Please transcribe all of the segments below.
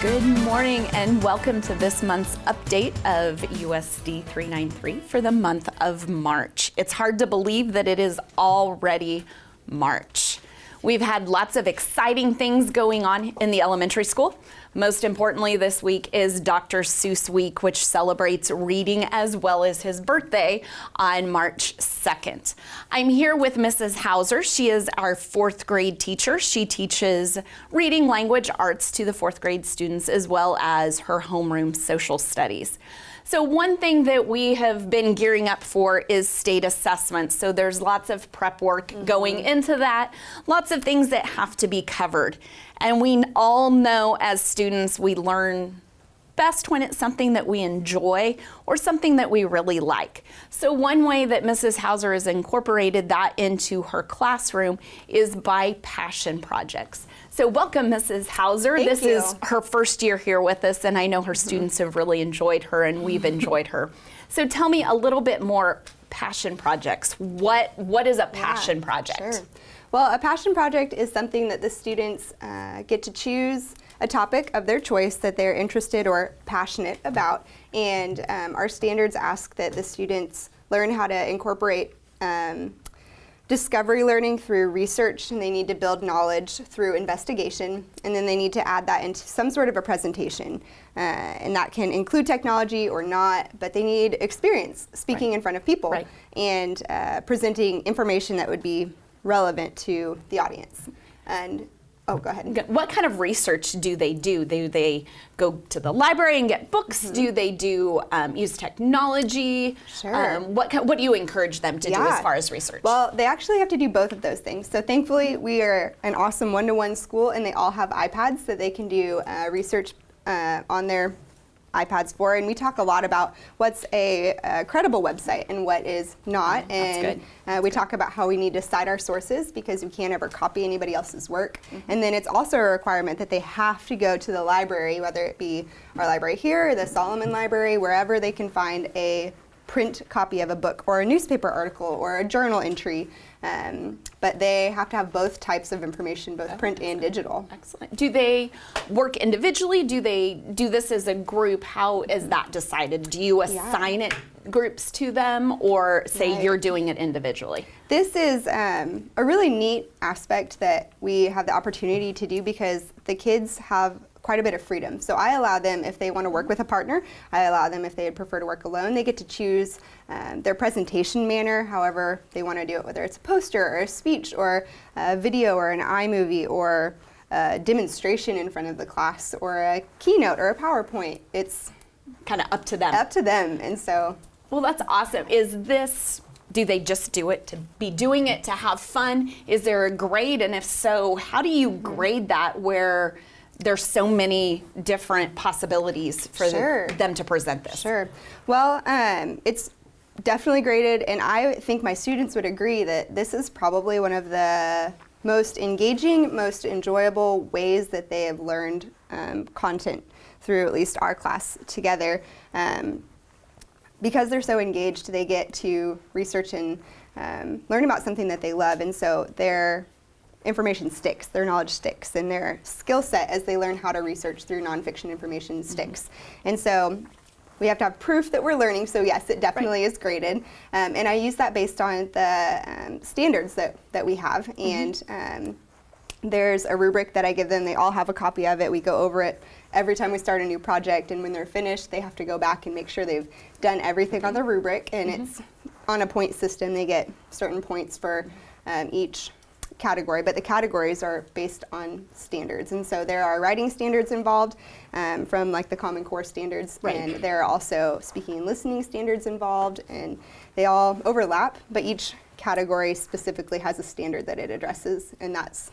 Good morning and welcome to this month's update of USD 393 for the month of March. It's hard to believe that it is already March. We've had lots of exciting things going on in the elementary school. Most importantly this week is Dr. Seuss Week, which celebrates reading as well as his birthday on March 2nd. I'm here with Mrs. Hauser. She is our fourth grade teacher. She teaches reading, language, arts to the fourth grade students as well as her homeroom social studies. So one thing that we have been gearing up for is state assessment. So there's lots of prep work going into that, lots of things that have to be covered. And we all know as students, we learn best when it's something that we enjoy or something that we really like. So one way that Mrs. Hauser has incorporated that into her classroom is by passion projects. So welcome, Mrs. Hauser. This is her first year here with us, and I know her students have really enjoyed her, and we've enjoyed her. So tell me a little bit more passion projects. What is a passion project? Sure. Well, a passion project is something that the students get to choose a topic of their choice that they're interested or passionate about. And our standards ask that the students learn how to incorporate discovery learning through research, and they need to build knowledge through investigation, and then they need to add that into some sort of a presentation. And that can include technology or not, but they need experience speaking in front of people and presenting information that would be relevant to the audience. And oh, go ahead. What kind of research do they do? Do they go to the library and get books? Do they do use technology? Sure. What do you encourage them to do as far as research? Well, they actually have to do both of those things. So thankfully, we are an awesome one-to-one school, and they all have iPads that they can do research on their iPads for, and we talk a lot about what's a credible website and what is not. And we talk about how we need to cite our sources because we can't ever copy anybody else's work. And then it's also a requirement that they have to go to the library, whether it be our library here or the Solomon Library, wherever they can find a print copy of a book or a newspaper article or a journal entry. But they have to have both types of information, both print and digital. Excellent. Do they work individually? Do they do this as a group? How is that decided? Do you assign it groups to them, or say you're doing it individually? This is a really neat aspect that we have the opportunity to do because the kids have quite a bit of freedom. So I allow them, if they want to work with a partner, I allow them if they would prefer to work alone. They get to choose their presentation manner, however they want to do it, whether it's a poster or a speech or a video or an iMovie or a demonstration in front of the class or a keynote or a PowerPoint. It's kind of up to them. Up to them. And so, well, that's awesome. Do they just do it to be doing it to have fun? Is there a grade? And if so, how do you grade that where there's so many different possibilities for them to present this? Sure. Well, it's definitely graded, and I think my students would agree that this is probably one of the most engaging, most enjoyable ways that they have learned content through at least our class together. Because they're so engaged, they get to research and learn about something that they love, and so their information sticks, their knowledge sticks, and their skill set as they learn how to research through nonfiction information sticks. And so we have to have proof that we're learning, so yes, it definitely is graded. And I use that based on the standards that we have. And there's a rubric that I give them. They all have a copy of it. We go over it every time we start a new project, and when they're finished, they have to go back and make sure they've done everything on the rubric, and it's on a point system. They get certain points for each category, but the categories are based on standards, and so there are writing standards involved from like the Common Core standards, and there are also speaking and listening standards involved, and they all overlap, but each category specifically has a standard that it addresses, and that's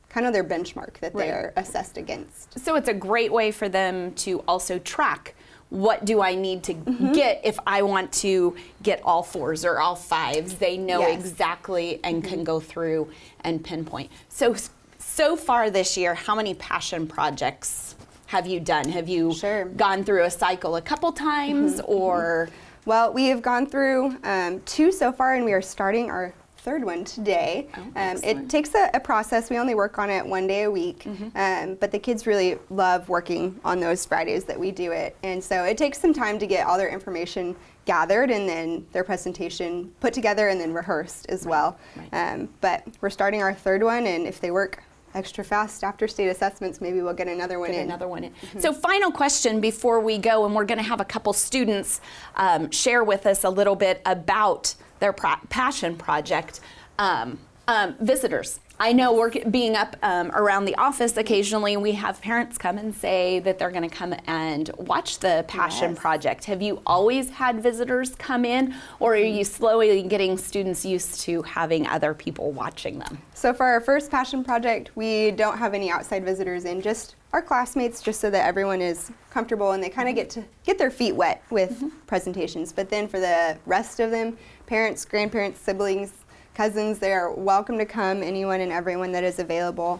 kind of their benchmark that they're assessed against. So it's a great way for them to also track what do I need to get if I want to get all 4s or all 5s. They know exactly and can go through and pinpoint. So far this year, how many passion projects have you done? Have you gone through a cycle a couple times or? Well, we have gone through 2 so far, and we are starting our third one today. Oh, It excellent. takes a process. We only work on it one day a week, but the kids really love working on those Fridays that we do it. And so it takes some time to get all their information gathered and then their presentation put together and then rehearsed as well. Right. But we're starting our third one, and if they work extra fast after state assessments, maybe we'll get another one in. Another one in. So final question before we go, and we're going to have a couple students share with us a little bit about their passion project. Visitors. I know we're being up around the office occasionally, we have parents come and say that they're going to come and watch the passion project. Have you always had visitors come in, or are you slowly getting students used to having other people watching them? So for our first passion project, we don't have any outside visitors in, just our classmates, just so that everyone is comfortable and they kind of get to get their feet wet with presentations. But then for the rest of them, parents, grandparents, siblings, cousins, they are welcome to come, anyone and everyone that is available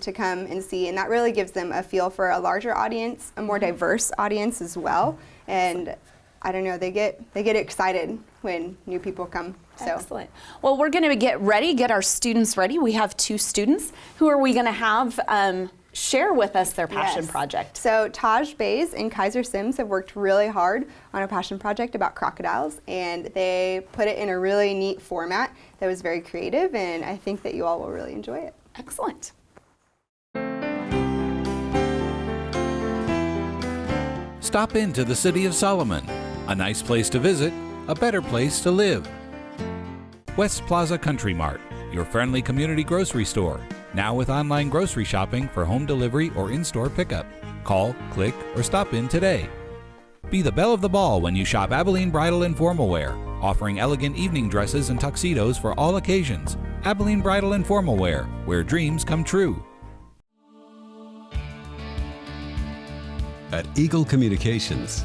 to come and see. And that really gives them a feel for a larger audience, a more diverse audience as well. And I don't know, they get excited when new people come. So. Excellent. Well, we're going to get our students ready. We have 2 students. Who are we going to have share with us their passion project? So Taj Bays and Kaiser Sims have worked really hard on a passion project about crocodiles, and they put it in a really neat format that was very creative, and I think that you all will really enjoy it. Excellent. Stop into the City of Solomon. A nice place to visit, a better place to live. West Plaza Country Mart, your friendly community grocery store. Now with online grocery shopping for home delivery or in-store pickup. Call, click, or stop in today. Be the belle of the ball when you shop Abilene Bridal and Formal Wear, offering elegant evening dresses and tuxedos for all occasions. Abilene Bridal and Formal Wear, where dreams come true. At Eagle Communications,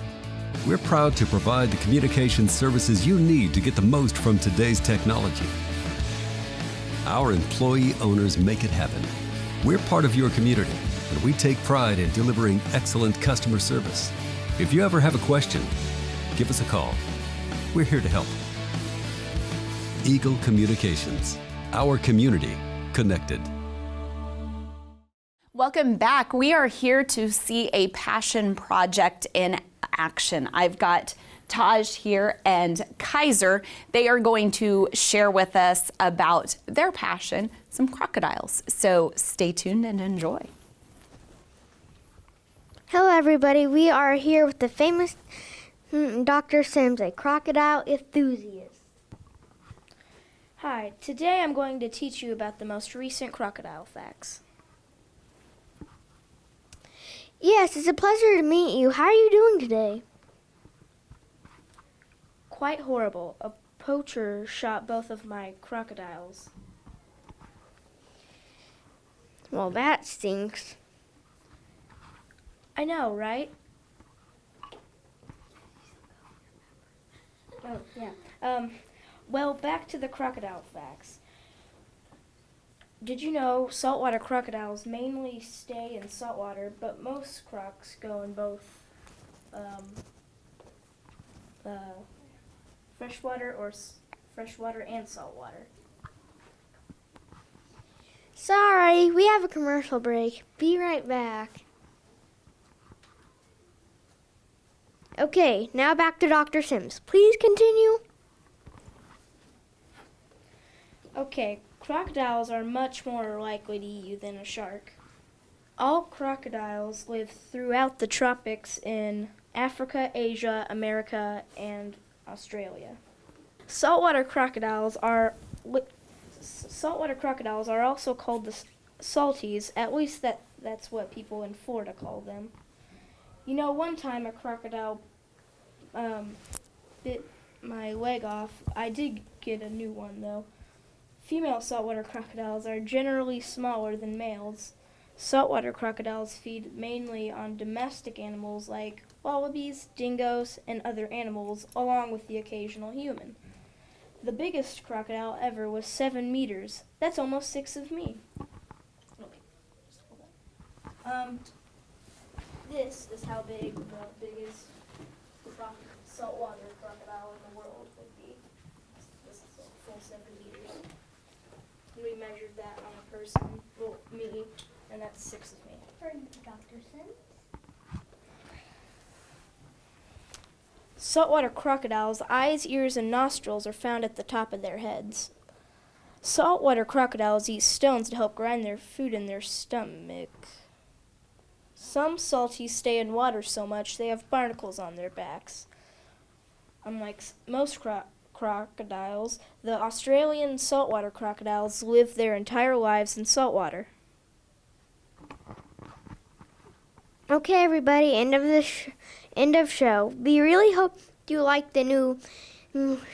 we're proud to provide the communications services you need to get the most from today's technology. Our employee owners make it happen. We're part of your community, and we take pride in delivering excellent customer service. If you ever have a question, give us a call. We're here to help. Eagle Communications, our community connected. Welcome back. We are here to see a passion project in action. I've got Taj here and Kaiser. They are going to share with us about their passion, some crocodiles. So stay tuned and enjoy. Hello everybody, we are here with the famous Dr. Sims, a crocodile enthusiast. Hi, today I'm going to teach you about the most recent crocodile facts. Yes, it's a pleasure to meet you. How are you doing today? Quite horrible. A poacher shot both of my crocodiles. Well, that stinks. I know, right? Oh, yeah. Well, back to the crocodile facts. Did you know saltwater crocodiles mainly stay in saltwater, but most crocs go in both freshwater and saltwater? Sorry, we have a commercial break. Be right back. Okay, now back to Dr. Sims. Please continue. Okay, crocodiles are much more likely to eat you than a shark. All crocodiles live throughout the tropics in Africa, Asia, America, and Australia. Saltwater crocodiles are also called the salties. At least that's what people in Florida call them. You know, one time a crocodile bit my leg off. I did get a new one though. Female saltwater crocodiles are generally smaller than males. Saltwater crocodiles feed mainly on domestic animals like wallabies, dingoes, and other animals, along with the occasional human. The biggest crocodile ever was 7 meters. That's almost 6 of me. This is how big the biggest saltwater crocodile in the world would be. This is a full 7 meters. measured that on a person, well, me, and that's 6 of me. For Dr. Sims. Saltwater crocodiles' eyes, ears, and nostrils are found at the top of their heads. Saltwater crocodiles eat stones to help grind their food in their stomach. Some salties stay in water so much they have barnacles on their backs. Unlike most crocodiles, the Australian saltwater crocodiles live their entire lives in saltwater. Okay, everybody, end of show. We really hope you like the new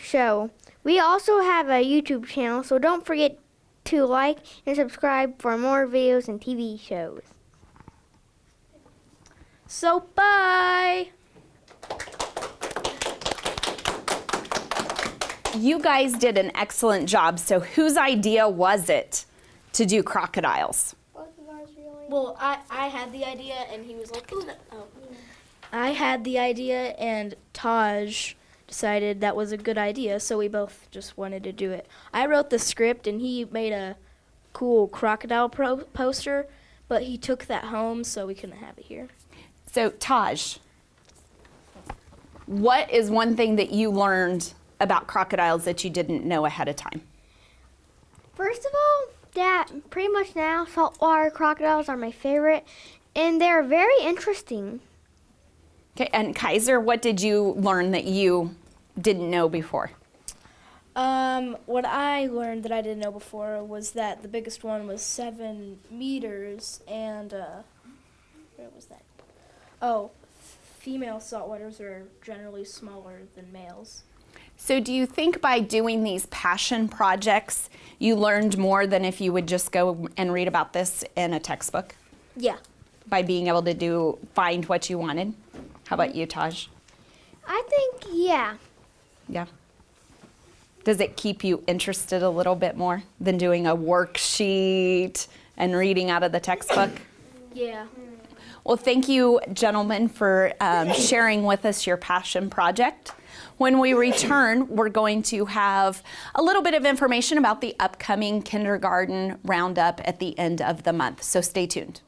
show. We also have a YouTube channel, so don't forget to like and subscribe for more videos and TV shows. So, bye! You guys did an excellent job. So whose idea was it to do crocodiles? Well, I had the idea, and he was like, "Ooh, I had the idea, and Taj decided that was a good idea, so we both just wanted to do it. I wrote the script, and he made a cool crocodile poster, but he took that home, so we couldn't have it here. So Taj, what is one thing that you learned about crocodiles that you didn't know ahead of time? First of all, that pretty much now saltwater crocodiles are my favorite, and they're very interesting. Okay, and Kaiser, what did you learn that you didn't know before? What I learned that I didn't know before was that the biggest one was 7 meters, and, where was that? Oh, female saltwaters are generally smaller than males. So do you think by doing these passion projects, you learned more than if you would just go and read about this in a textbook? Yeah. By being able to find what you wanted? How about you, Taj? I think, yeah. Yeah. Does it keep you interested a little bit more than doing a worksheet and reading out of the textbook? Yeah. Well, thank you, gentlemen, for sharing with us your passion project. When we return, we're going to have a little bit of information about the upcoming kindergarten roundup at the end of the month, so stay tuned.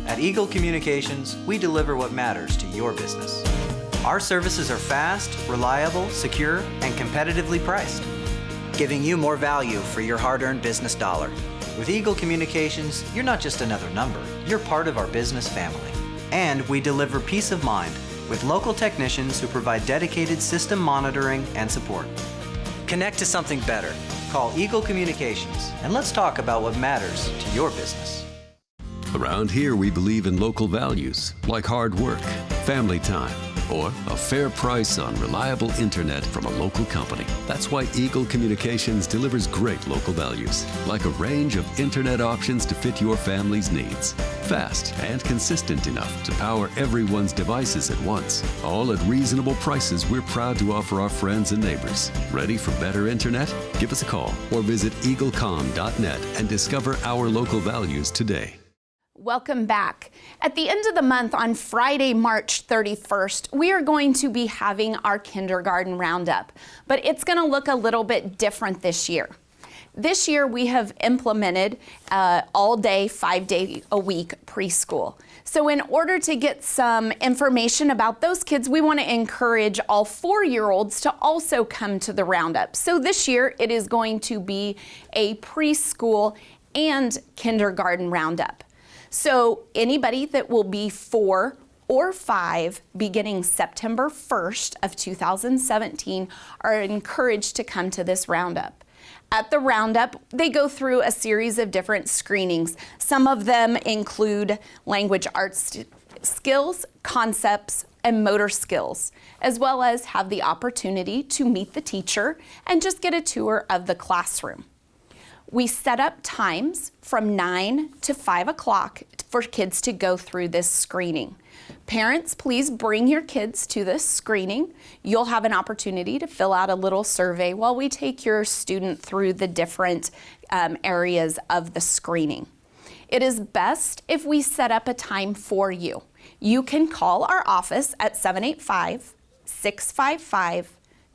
At Eagle Communications, we deliver what matters to your business. Our services are fast, reliable, secure, and competitively priced, giving you more value for your hard-earned business dollar. With Eagle Communications, you're not just another number, you're part of our business family. And we deliver peace of mind with local technicians who provide dedicated system monitoring and support. Connect to something better. Call Eagle Communications and let's talk about what matters to your business. Around here, we believe in local values like hard work, family time, or a fair price on reliable internet from a local company. That's why Eagle Communications delivers great local values, like a range of internet options to fit your family's needs. Fast and consistent enough to power everyone's devices at once. All at reasonable prices we're proud to offer our friends and neighbors. Ready for better internet? Give us a call or visit eaglecom.net and discover our local values today. Welcome back. At the end of the month, on Friday, March 31st, we are going to be having our kindergarten roundup, but it's going to look a little bit different this year. This year, we have implemented all-day, 5-day-a-week preschool. So in order to get some information about those kids, we want to encourage all 4-year-olds to also come to the roundup. So this year, it is going to be a preschool and kindergarten roundup. So anybody that will be 4 or 5 beginning September 1st of 2017 are encouraged to come to this roundup. At the roundup, they go through a series of different screenings. Some of them include language arts skills, concepts, and motor skills, as well as have the opportunity to meet the teacher and just get a tour of the classroom. We set up times from 9 to 5 o'clock for kids to go through this screening. Parents, please bring your kids to this screening. You'll have an opportunity to fill out a little survey while we take your student through the different areas of the screening. It is best if we set up a time for you. You can call our office at 785-655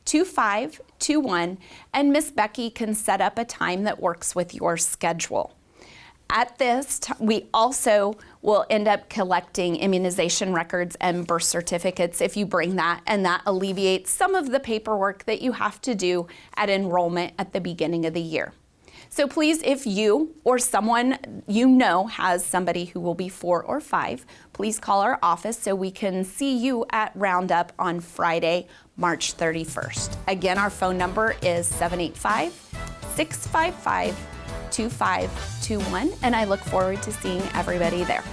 2521, and Miss Becky can set up a time that works with your schedule. At this, we also will end up collecting immunization records and birth certificates if you bring that, and that alleviates some of the paperwork that you have to do at enrollment at the beginning of the year. So please, if you or someone you know has somebody who will be 4 or 5, please call our office so we can see you at Roundup on Friday, March 31st. Again, our phone number is 785-655-2521, and I look forward to seeing everybody there.